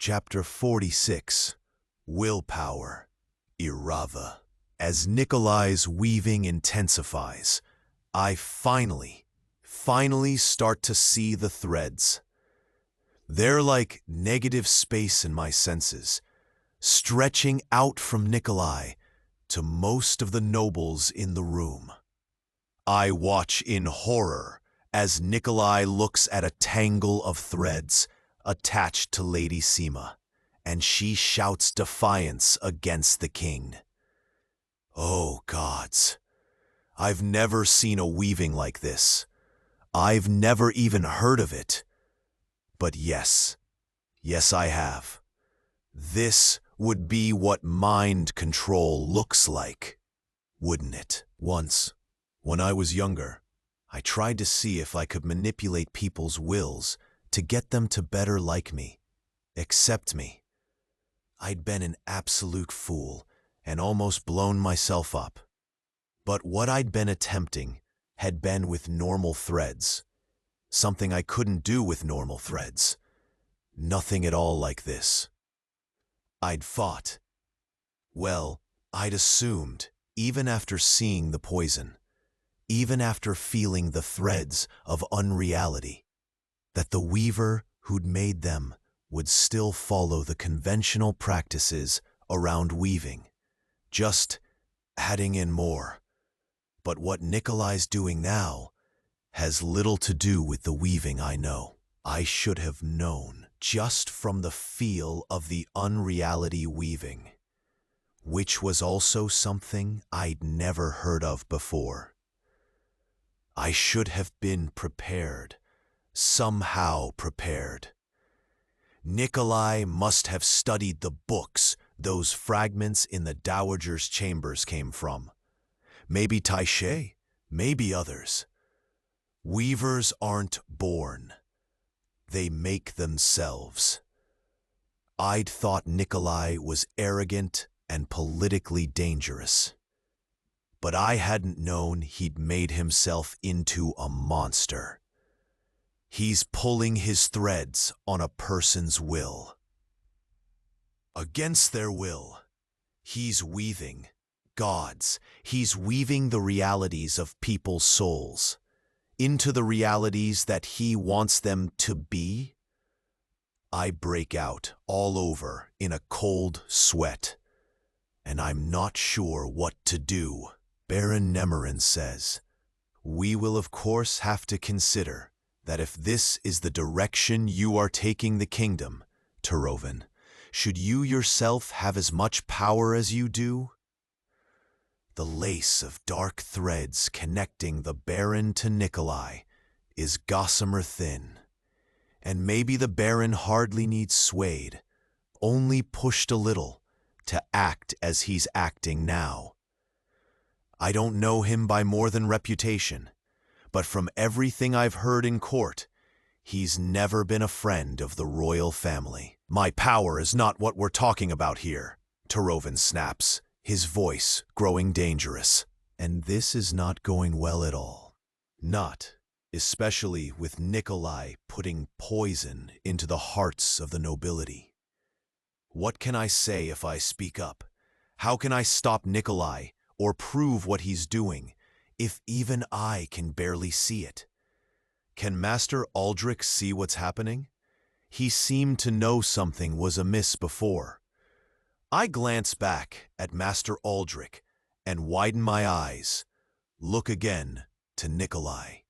Chapter 46, Willpower, Irava. As Nikolai's weaving intensifies, I finally start to see the threads. They're like negative space in my senses, stretching out from Nikolai to most of the nobles in the room. I watch in horror as Nikolai looks at a tangle of threads attached to Lady Sima, and she shouts defiance against the king. Oh gods, I've never seen a weaving like this. I've never even heard of it. But yes, I have. This would be what mind control looks like, wouldn't it? Once, when I was younger, I tried to see if I could manipulate people's wills to get them to better like me, accept me. I'd been an absolute fool and almost blown myself up. But what I'd been attempting had been with normal threads, something I couldn't do with normal threads. Nothing at all like this. I'd fought. Well, I'd assumed, even after seeing the poison, even after feeling the threads of unreality, that the weaver who'd made them would still follow the conventional practices around weaving, just adding in more. But what Nikolai's doing now has little to do with the weaving I know. I should have known just from the feel of the unreality weaving, which was also something I'd never heard of before. I should have been prepared. Somehow prepared. Nikolai must have studied the books those fragments in the Dowager's chambers came from. Maybe Taishe, maybe others. Weavers aren't born. They make themselves. I'd thought Nikolai was arrogant and politically dangerous. But I hadn't known he'd made himself into a monster. He's pulling his threads on a person's will. Against their will, he's weaving gods. He's weaving the realities of people's souls into the realities that he wants them to be. I break out all over in a cold sweat, and I'm not sure what to do. Baron Nemerin says, "We will of course have to consider that if this is the direction you are taking the kingdom, Turovan, should you yourself have as much power as you do?" The lace of dark threads connecting the Baron to Nikolai is gossamer thin, and maybe the Baron hardly needs swayed, only pushed a little, to act as he's acting now. I don't know him by more than reputation, but from everything I've heard in court, he's never been a friend of the royal family. "My power is not what we're talking about here," Turovan snaps, his voice growing dangerous. And this is not going well at all. Not, especially with Nikolai putting poison into the hearts of the nobility. What can I say if I speak up? How can I stop Nikolai or prove what he's doing if even I can barely see it? Can Master Aldrich see what's happening? He seemed to know something was amiss before. I glance back at Master Aldrich and widen my eyes, look again to Nikolai.